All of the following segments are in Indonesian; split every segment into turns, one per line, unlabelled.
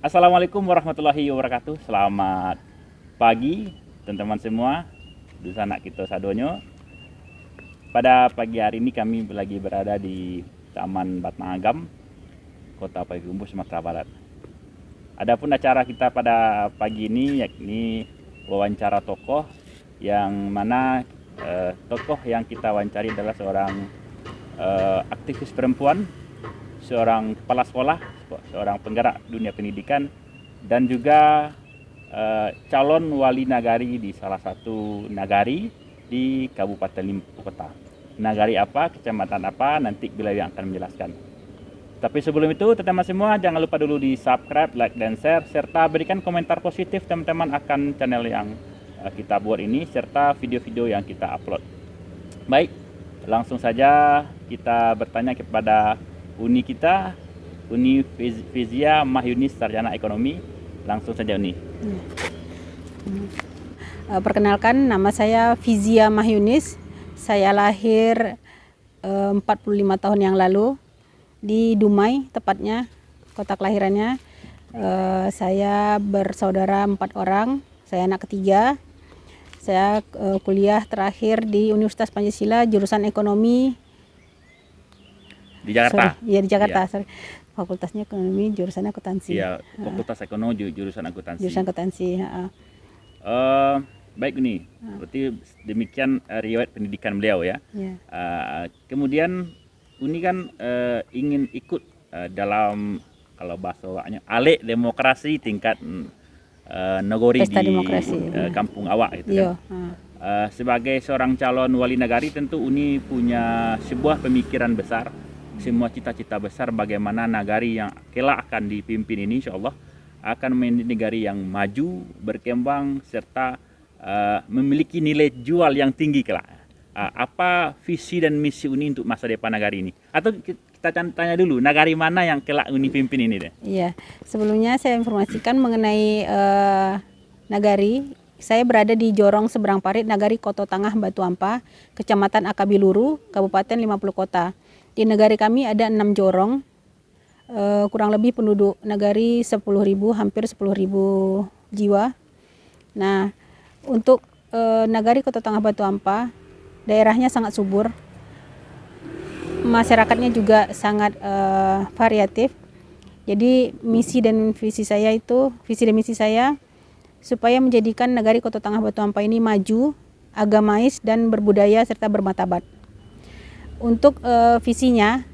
Assalamualaikum warahmatullahi wabarakatuh. Selamat pagi teman-teman semua. Di sana kita sadonyo. Pada pagi hari ini kami lagi berada di Taman Batang Agam, Kota Payakumbuh, Sumatera Barat. Adapun acara kita pada pagi ini yakni wawancara tokoh, yang mana tokoh yang kita wawancari adalah seorang aktivis perempuan, seorang kepala sekolah, seorang penggerak dunia pendidikan, dan juga calon wali nagari di salah satu nagari di Kabupaten Limpu Kota. Nagari apa, kecamatan apa, nanti beliau yang akan menjelaskan. Tapi sebelum itu, teman-teman semua jangan lupa dulu di subscribe, like, dan share, serta berikan komentar positif teman-teman akan channel yang kita buat ini, serta video-video yang kita upload. Baik, langsung saja kita bertanya kepada Uni kita, Uni Fizia Mahyunis Sarjana Ekonomi. Langsung saja Uni.
Perkenalkan, nama saya Fizia Mahyunis. Saya lahir 45 tahun yang lalu di Dumai, tepatnya kota kelahirannya. Saya bersaudara 4 orang, saya anak ketiga. Saya kuliah terakhir di Universitas Pancasila, jurusan ekonomi.
Di Jakarta?
Iya, di Jakarta. Sorry. Fakultasnya ekonomi, jurusan akuntansi.
Iya, Fakultas Ekonomi, jurusan akuntansi.
Jurusan akuntansi.
Baik Uni, berarti demikian riwayat pendidikan beliau ya.
Ya.
Kemudian Uni kan ingin ikut dalam, kalau bahasanya, ale demokrasi tingkat negori
Pesta
di
demokrasi.
kampung awak gitu
Iya.
kan. Sebagai seorang calon wali nagari, tentu Uni punya sebuah pemikiran besar, semua cita-cita besar bagaimana nagari yang kelak akan dipimpin ini insya Allah akan menjadi negari yang maju, berkembang, serta memiliki nilai jual yang tinggi kelak. Apa visi dan misi Uni untuk masa depan nagari ini? Atau kita tanya dulu, nagari mana yang kelak Uni pimpin ini deh?
Iya, sebelumnya saya informasikan mengenai nagari. Saya berada di Jorong Seberang Parit, Nagari Koto Tangah Batu Ampah, Kecamatan Akabiluru, Kabupaten 50 Kota. Di nagari kami ada 6 jorong, kurang lebih penduduk nagari 10.000, hampir 10.000 jiwa. Nah, untuk Nagari Koto Tangah Batu Ampah, daerahnya sangat subur, masyarakatnya juga sangat variatif. Jadi visi dan misi saya supaya menjadikan Nagari Koto Tangah Batu Ampah ini maju, agamais, dan berbudaya serta bermartabat. Untuk visinya,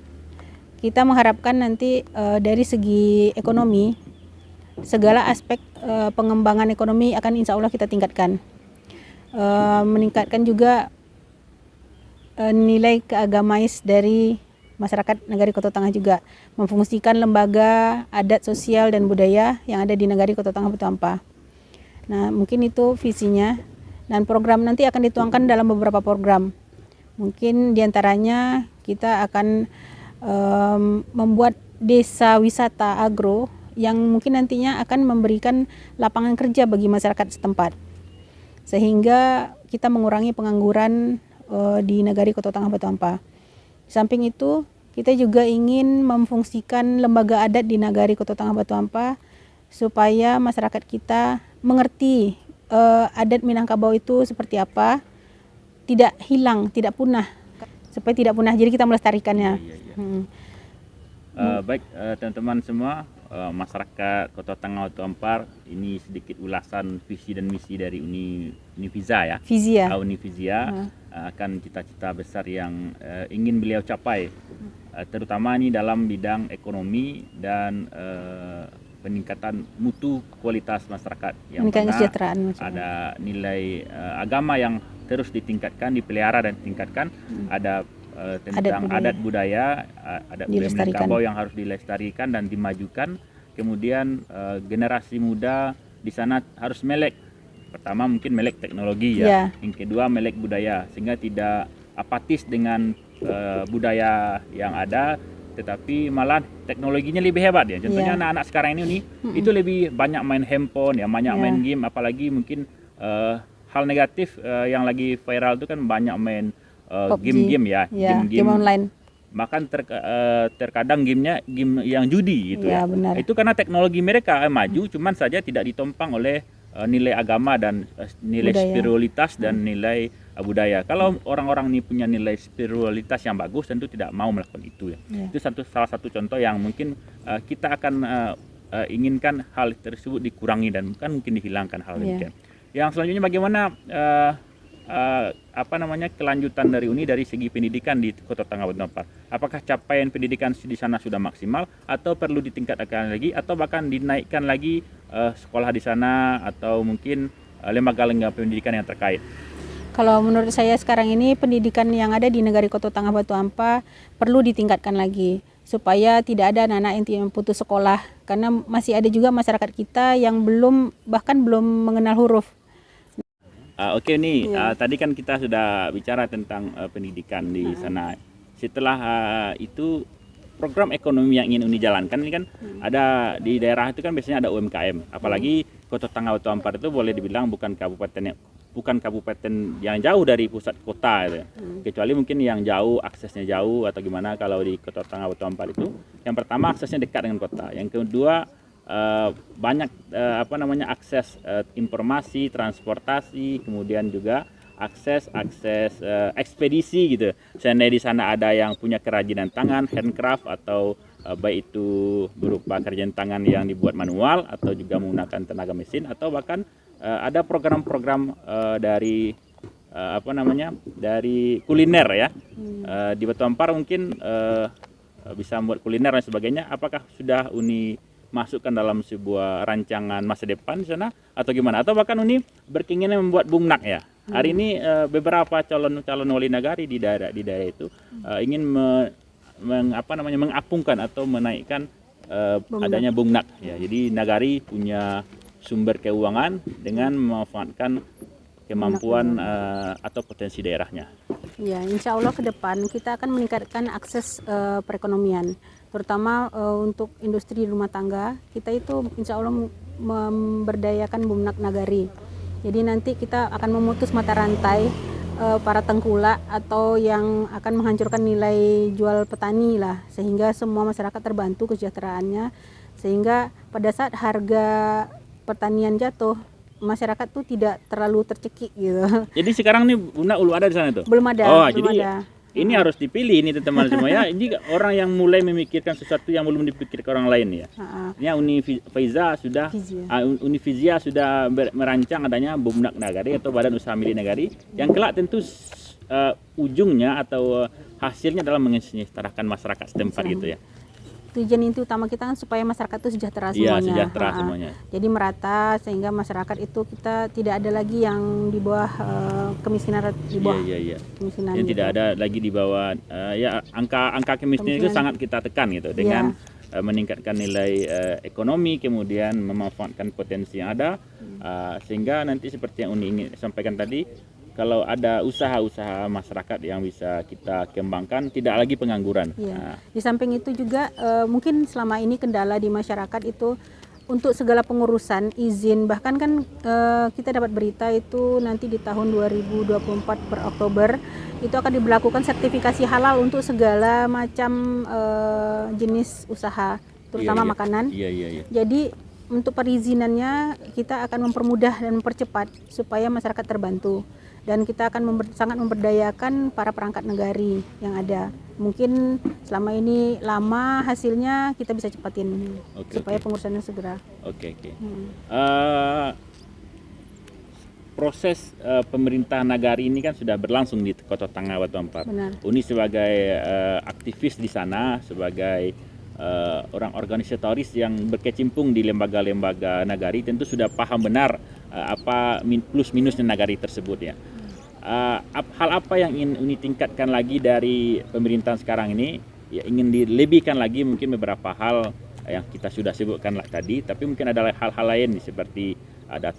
kita mengharapkan nanti dari segi ekonomi, segala aspek pengembangan ekonomi akan insya Allah kita tingkatkan. Meningkatkan juga nilai keagamais dari masyarakat Nagari Koto Tangah juga, memfungsikan lembaga adat sosial dan budaya yang ada di Nagari Koto Tangah Batu Ampah. Nah, mungkin itu visinya, dan program nanti akan dituangkan dalam beberapa program. Mungkin diantaranya kita akan membuat desa wisata agro yang mungkin nantinya akan memberikan lapangan kerja bagi masyarakat setempat, sehingga kita mengurangi pengangguran di Nagari Koto Tangah Batu Ampah. Di samping itu, kita juga ingin memfungsikan lembaga adat di Nagari Koto Tangah Batu Ampah supaya masyarakat kita mengerti adat Minangkabau itu seperti apa, tidak hilang, tidak punah, supaya tidak punah. Jadi kita melestarikannya.
Baik teman-teman semua, masyarakat Kota Tangah Batu Ampar, ini sedikit ulasan visi dan misi dari Uni Fizia ya.
Fizia.
Uni Fizia akan cita-cita besar yang ingin beliau capai, terutama ini dalam bidang ekonomi dan peningkatan mutu kualitas masyarakat, yang mana ada nilai agama yang terus ditingkatkan, dipelihara dan ditingkatkan, ada tentang adat budaya Minangkabau yang harus dilestarikan dan dimajukan. Kemudian generasi muda di sana harus melek, pertama mungkin melek teknologi ya, yang kedua melek budaya, sehingga tidak apatis dengan budaya yang ada, tetapi malah teknologinya lebih hebat ya. Contohnya anak-anak sekarang ini itu lebih banyak main handphone ya, banyak main game, apalagi mungkin hal negatif yang lagi viral itu kan banyak main game-game ya,
game online.
bahkan terkadang gamenya game yang judi gitu
Ya,
ya.
benar.
Itu karena teknologi mereka maju, cuman saja tidak ditompang oleh nilai agama dan nilai
Budaya.
spiritualitas dan nilai budaya. Kalau orang-orang ini punya nilai spiritualitas yang bagus, tentu tidak mau melakukan itu ya.
Ya.
Itu salah satu contoh yang mungkin kita akan inginkan hal tersebut dikurangi dan mungkin dihilangkan hal demikian. Yang selanjutnya bagaimana kelanjutan dari UNI dari segi pendidikan di Kota Tangga Batu Ampar? Apakah capaian pendidikan di sana sudah maksimal atau perlu ditingkatkan lagi atau bahkan dinaikkan lagi sekolah di sana atau mungkin lembaga-lembaga pendidikan yang terkait?
Kalau menurut saya sekarang ini pendidikan yang ada di Negari Kota Tangga Batu Ampar perlu ditingkatkan lagi supaya tidak ada anak-anak yang putus sekolah, karena masih ada juga masyarakat kita yang bahkan belum mengenal huruf.
Oke nih, tadi kan kita sudah bicara tentang pendidikan di sana. Setelah itu program ekonomi yang ingin Uni jalankan ini kan ada di daerah itu kan biasanya ada UMKM, apalagi Kota Tangga Batu Ampar itu boleh dibilang bukan kabupaten yang jauh dari pusat kota gitu. Kecuali mungkin yang jauh aksesnya jauh atau gimana. Kalau di Kota Tangga Batu Ampar itu yang pertama aksesnya dekat dengan kota, yang kedua banyak akses informasi, transportasi, kemudian juga akses ekspedisi gitu. Misalnya di sana ada yang punya kerajinan tangan, handcraft atau baik itu berupa kerajinan tangan yang dibuat manual atau juga menggunakan tenaga mesin, atau bahkan ada program-program dari dari kuliner ya. Di Batu Ampar mungkin bisa membuat kuliner dan sebagainya. Apakah sudah Uni masukkan dalam sebuah rancangan masa depan di sana atau gimana? Atau bahkan Uni berkeinginan membuat bumnak ya? Hari ini beberapa calon wali nagari di daerah itu ingin mengapungkan atau menaikkan adanya bumnak ya. Jadi nagari punya sumber keuangan dengan memanfaatkan kemampuan atau potensi daerahnya.
Ya, insya Allah ke depan kita akan meningkatkan akses perekonomian, terutama untuk industri rumah tangga. Kita itu insya Allah memberdayakan bumnak nagari. Jadi nanti kita akan memutus mata rantai para tengkulak atau yang akan menghancurkan nilai jual petani lah, sehingga semua masyarakat terbantu kesejahteraannya, sehingga pada saat harga pertanian jatuh, masyarakat tuh tidak terlalu tercekik gitu.
Jadi sekarang nih bumnak belum ada di sana tuh?
Belum ada.
Oh,
belum
jadi
ada.
Ini harus dipilih ini teman-teman semua ya. Ini orang yang mulai memikirkan sesuatu yang belum dipikirkan orang lain ya. Ini Unifizia sudah merancang adanya bumnak nagari atau badan usaha milik nagari yang kelak tentu ujungnya atau hasilnya adalah mensejahterakan masyarakat setempat gitu ya.
Tujuan inti utama kita kan supaya masyarakat itu sejahtera
Iya,
semuanya.
sejahtera semuanya.
Jadi merata sehingga masyarakat itu kita tidak ada lagi yang di bawah kemiskinan kemiskinan.
Yang
gitu.
tidak ada lagi di bawah angka kemiskinan itu sangat kita tekan gitu dengan meningkatkan nilai ekonomi, kemudian memanfaatkan potensi yang ada sehingga nanti seperti yang Uni ingin sampaikan tadi, kalau ada usaha-usaha masyarakat yang bisa kita kembangkan, tidak lagi pengangguran.
Ya. Di samping itu juga mungkin selama ini kendala di masyarakat itu untuk segala pengurusan izin, bahkan kan kita dapat berita itu nanti di tahun 2024 per Oktober itu akan diberlakukan sertifikasi halal untuk segala macam jenis usaha, terutama makanan. Jadi untuk perizinannya kita akan mempermudah dan mempercepat supaya masyarakat terbantu. Dan kita akan sangat memberdayakan para perangkat negari yang ada. Mungkin selama ini lama, hasilnya kita bisa cepatin supaya pengurusannya segera.
Proses pemerintah nagari ini kan sudah berlangsung di Kota Tangga Batu Ampar. Uni sebagai aktivis di sana, sebagai orang organisatoris yang berkecimpung di lembaga-lembaga nagari, tentu sudah paham benar apa plus minusnya nagari tersebut ya. Hal apa yang ingin Uni tingkatkan lagi dari pemerintahan sekarang ini? Ya, ingin dilebihkan lagi mungkin beberapa hal yang kita sudah sebutkan tadi, tapi mungkin ada hal-hal lain seperti ada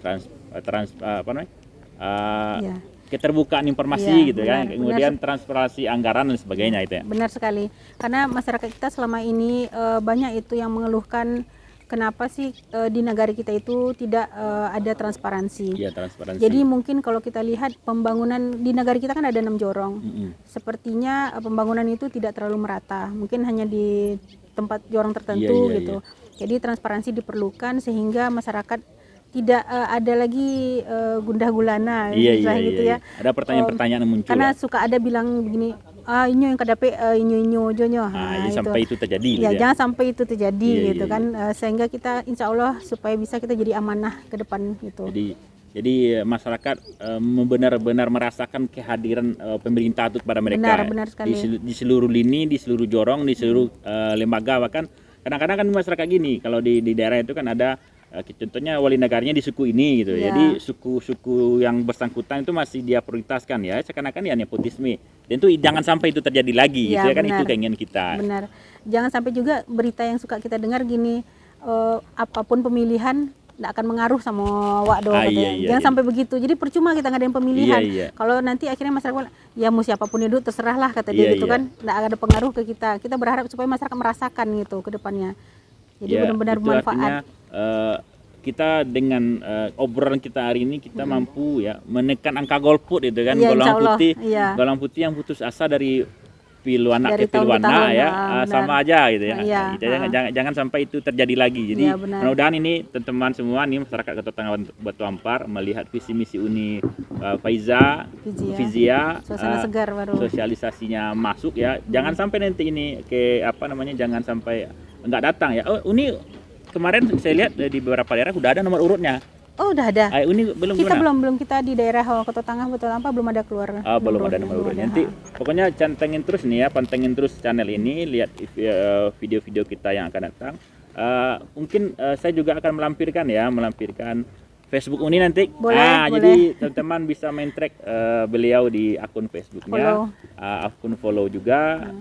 keterbukaan informasi gitu kan, kemudian transparansi anggaran dan sebagainya itu ya.
Benar sekali, karena masyarakat kita selama ini banyak itu yang mengeluhkan kenapa sih di negara kita itu tidak ada transparansi.
Iya, transparansi.
Jadi mungkin kalau kita lihat pembangunan di negara kita kan ada 6 jorong. Sepertinya pembangunan itu tidak terlalu merata. Mungkin hanya di tempat jorong tertentu gitu. Jadi transparansi diperlukan sehingga masyarakat tidak ada lagi gundah gulana gitu ya.
Ada pertanyaan-pertanyaan yang muncul.
Karena suka ada bilang begini, inyo yang kadape inyo jonyo.
Sampai itu terjadi.
Ya, jangan sampai itu terjadi gitu
iya.
kan. Sehingga kita insya Allah supaya bisa kita jadi amanah ke depan gitu.
Jadi masyarakat benar-benar merasakan kehadiran pemerintah itu kepada mereka.
Benar sekali.
Di seluruh lini, di seluruh jorong, di seluruh lembaga. Bahkan kadang-kadang kan masyarakat gini, kalau di daerah itu kan ada contohnya wali negaranya di suku ini gitu. Jadi suku-suku yang bersangkutan itu masih dia prioritaskan ya. Seakan-akan ya nepotisme. Dan itu jangan sampai itu terjadi lagi gitu ya kan, itu keinginan kita.
Benar. Jangan sampai juga berita yang suka kita dengar gini, apapun pemilihan tidak akan mengaruh sama wakdo katanya. Jangan sampai begitu. Jadi percuma kita ngadain pemilihan. Kalau nanti akhirnya masyarakat ya mau siapapun itu terserahlah kata dia gitu kan. Tidak ada pengaruh ke kita. Kita berharap supaya masyarakat merasakan gitu ke depannya. Jadi benar-benar bermanfaat.
Kita dengan obrolan kita hari ini kita mampu ya menekan angka golput itu kan, golongan putih yang putus asa dari pilwana ke pilwana ya, sama aja gitu ya. Jangan sampai itu terjadi lagi. Jadi mudah-mudahan ini teman-teman semua nih masyarakat Kota Tangga Batu Ampar melihat visi misi Uni Fizia,
suasana segar baru.
Sosialisasinya masuk ya. Jangan sampai nanti ini jangan sampai enggak datang ya. Uni kemarin saya lihat di beberapa daerah udah ada nomor urutnya.
Oh, udah ada.
Uni belum.
Kita belum kita di daerah Kota Tangga Batu Ampar belum ada keluar.
Belum ada nomor urutnya. Nanti pokoknya pantengin terus nih ya, pantengin terus channel ini, lihat video-video kita yang akan datang. Mungkin saya juga akan melampirkan Facebook Uni nanti.
Boleh.
Jadi teman-teman bisa main track beliau di akun Facebooknya, akun follow juga,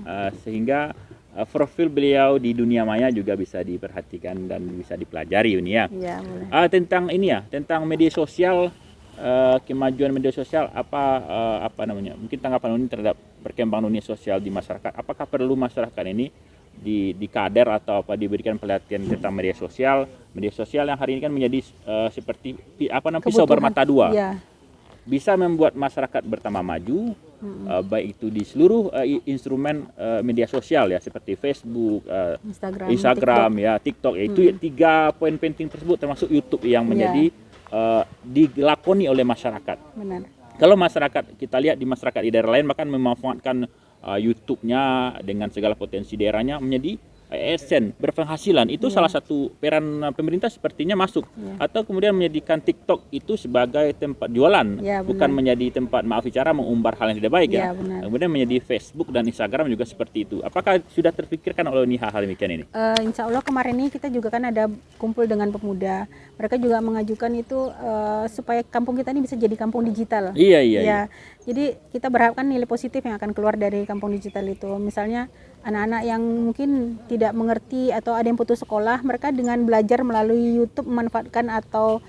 sehingga profil beliau di dunia maya juga bisa diperhatikan dan bisa dipelajari Uni ya. Iya, boleh. Tentang media sosial, kemajuan media sosial apa namanya? Mungkin tanggapan Uni terhadap perkembangan dunia sosial di masyarakat. Apakah perlu masyarakat ini dikader atau diberikan pelatihan tentang media sosial yang hari ini kan menjadi seperti pisau bermata dua. Iya. Bisa membuat masyarakat bertambah maju, baik itu di seluruh instrumen media sosial ya, seperti Facebook, Instagram TikTok ya. Itu 3 poin penting tersebut, termasuk YouTube yang menjadi dilakoni oleh masyarakat.
Benar.
Kalau masyarakat, kita lihat di masyarakat di daerah lain bahkan memanfaatkan YouTube-nya dengan segala potensi daerahnya menjadi AdSense, berpenghasilan. Itu salah satu peran pemerintah sepertinya masuk. Atau kemudian menjadikan TikTok itu sebagai tempat jualan, bukan menjadi tempat bicara mengumbar hal yang tidak baik ya. Kemudian menjadi Facebook dan Instagram juga seperti itu. Apakah sudah terpikirkan oleh hal demikian ini?
Insya Allah kemarin ini kita juga kan ada kumpul dengan pemuda. Mereka juga mengajukan itu supaya kampung kita ini bisa jadi kampung digital. Iya. Jadi kita berharapkan nilai positif yang akan keluar dari kampung digital itu. Misalnya anak-anak yang mungkin tidak mengerti atau ada yang putus sekolah, mereka dengan belajar melalui YouTube memanfaatkan atau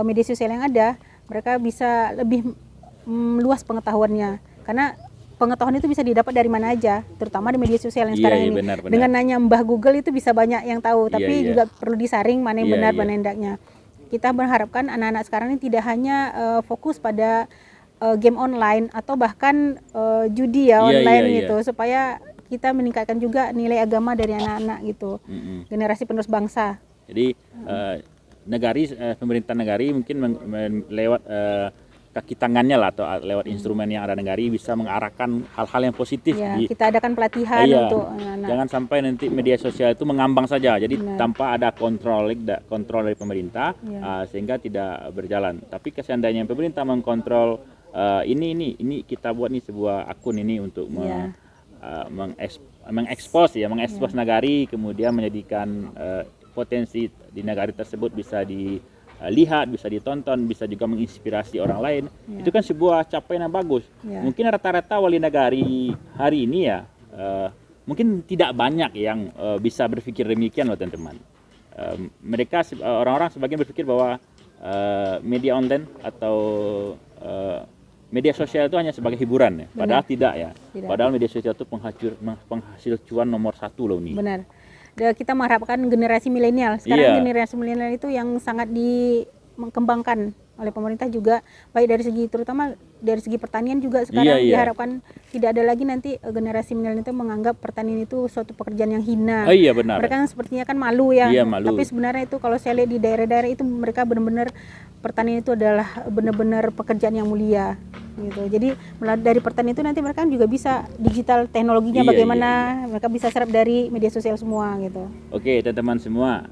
media sosial yang ada, mereka bisa lebih luas pengetahuannya. Karena pengetahuan itu bisa didapat dari mana aja, terutama di media sosial yang sekarang ini. Benar. Dengan nanya Mbah Google itu bisa banyak yang tahu, tapi juga perlu disaring mana yang benar, mana yang tidaknya. Kita berharapkan anak-anak sekarang ini tidak hanya fokus pada game online atau bahkan judi online gitu, supaya kita meningkatkan juga nilai agama dari anak-anak gitu, generasi penerus bangsa.
Jadi pemerintah negari mungkin lewat kaki tangannya lah atau lewat instrumen yang ada negari bisa mengarahkan hal-hal yang positif.
Kita adakan pelatihan untuk anak-anak. Jangan
sampai nanti media sosial itu mengambang saja, jadi tanpa ada kontrol dari pemerintah, sehingga tidak berjalan. Tapi seandainya pemerintah mengkontrol ini kita buat nih sebuah akun ini untuk mengekspos nagari, kemudian menjadikan potensi di negari tersebut bisa dilihat, bisa ditonton, bisa juga menginspirasi orang lain. Itu kan sebuah capaian yang bagus. Mungkin rata-rata wali negari hari ini mungkin tidak banyak yang bisa berpikir demikian loh teman-teman. Mereka orang-orang sebagian berpikir bahwa media online atau media sosial itu hanya sebagai hiburan ya. Padahal tidak ya. Padahal media sosial itu penghasil cuan nomor 1 loh nih.
Benar. kita mengharapkan generasi milenial. Sekarang
Iya.
generasi milenial itu yang sangat dikembangkan oleh pemerintah juga, baik dari segi, terutama dari segi pertanian juga sekarang
Iya.
diharapkan tidak ada lagi nanti generasi milenial itu menganggap pertanian itu suatu pekerjaan yang hina.
Iya benar.
Mereka kan sepertinya kan malu ya.
Iya, malu.
Tapi sebenarnya itu kalau saya lihat di daerah-daerah itu mereka benar-benar pertanian itu adalah benar-benar pekerjaan yang mulia gitu. Jadi dari pertanian itu nanti mereka juga bisa digital teknologinya
Iya,
bagaimana, mereka bisa serap dari media sosial semua gitu.
Oke teman-teman semua,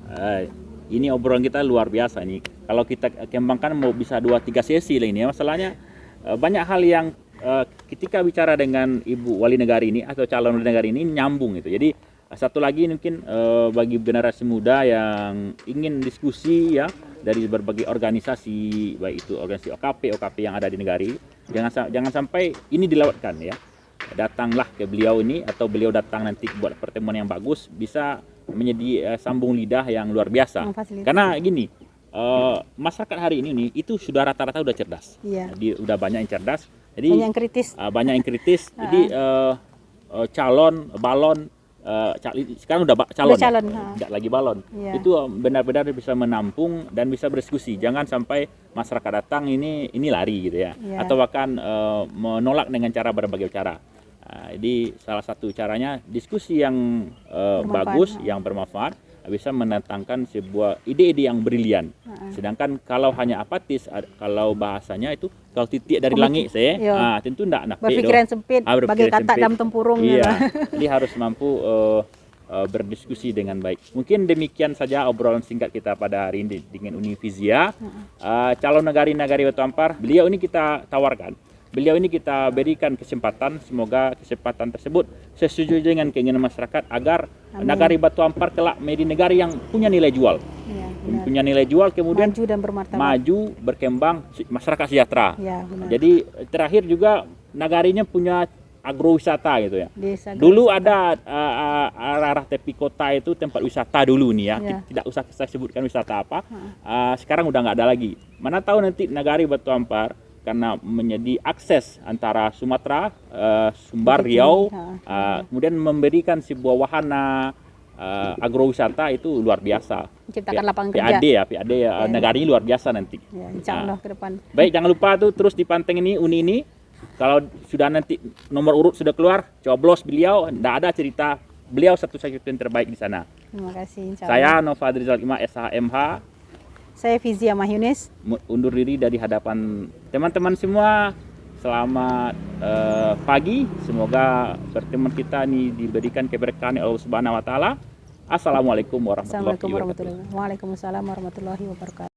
ini obrolan kita luar biasa nih. Kalau kita kembangkan mau bisa 2-3 sesi lah ini ya. Masalahnya banyak hal yang ketika bicara dengan ibu wali negara ini atau calon wali negara ini nyambung gitu. Jadi satu lagi mungkin bagi generasi muda yang ingin diskusi ya dari berbagai organisasi, baik itu organisasi OKP yang ada di negara, jangan sampai ini dilewatkan ya. Datanglah ke beliau ini atau beliau datang nanti buat pertemuan yang bagus, bisa menjadi sambung lidah yang luar biasa. Karena gini, masyarakat hari ini nih itu sudah rata-rata udah cerdas.
Iya.
Jadi udah banyak yang cerdas. Jadi
Banyak yang kritis.
banyak yang kritis. Jadi balon sekarang udah calon,
Udah calon,
tidak lagi balon.
Iya.
Itu benar-benar bisa menampung dan bisa berdiskusi. Jangan sampai masyarakat datang ini lari gitu ya.
Iya.
Atau bahkan menolak dengan cara berbagai cara. Jadi salah satu caranya diskusi yang bagus, yang bermanfaat, bisa mendatangkan sebuah ide-ide yang brilian. Sedangkan kalau hanya apatis, kalau bahasanya itu kalau titik dari langit tentu tidak
berpikiran sempit, bagai katak dalam tempurung.
Iya. Jadi harus mampu berdiskusi dengan baik. Mungkin demikian saja obrolan singkat kita pada hari ini dengan Univizia. Calon nagari Batu Ampar, beliau ini kita tawarkan. Beliau ini kita berikan kesempatan, semoga kesempatan tersebut sesuai dengan keinginan masyarakat agar Nagari Batu Ampar kelak menjadi negara yang punya nilai jual.
Ya,
punya nilai jual, kemudian
maju dan bermartabat.
Maju, berkembang, masyarakat sejahtera.
Ya, benar.
Jadi terakhir juga nagarinya punya agrowisata gitu ya.
Desa
Dulu ada arah tepi kota itu tempat wisata dulu nih ya.
Ya.
Tidak usah saya sebutkan wisata apa. Sekarang udah nggak ada lagi. Mana tahu nanti Nagari Batu Ampar karena menjadi akses antara Sumatera, Sumbar, Riau, kemudian memberikan sebuah wahana agrowisata itu luar biasa.
Menciptakan lapangan kerja.
PAD ya, negara ini luar biasa nanti.
Ya, insya Allah ke depan.
Baik, jangan lupa tuh terus dipanteng ini Uni ini. Kalau sudah nanti nomor urut sudah keluar, coblos beliau, tidak ada cerita beliau satu-satunya yang terbaik di sana.
Terima kasih. Insya
Saya
Allah.
Nova Drizal Ima SHMH.
Saya Fizia Mahyunis.
Undur diri dari hadapan teman-teman semua. Selamat pagi. Semoga pertemuan kita ini diberikan keberkahan oleh Allah Subhanahu wa taala. Assalamualaikum warahmatullahi wabarakatuh.
Waalaikumsalam warahmatullahi wabarakatuh.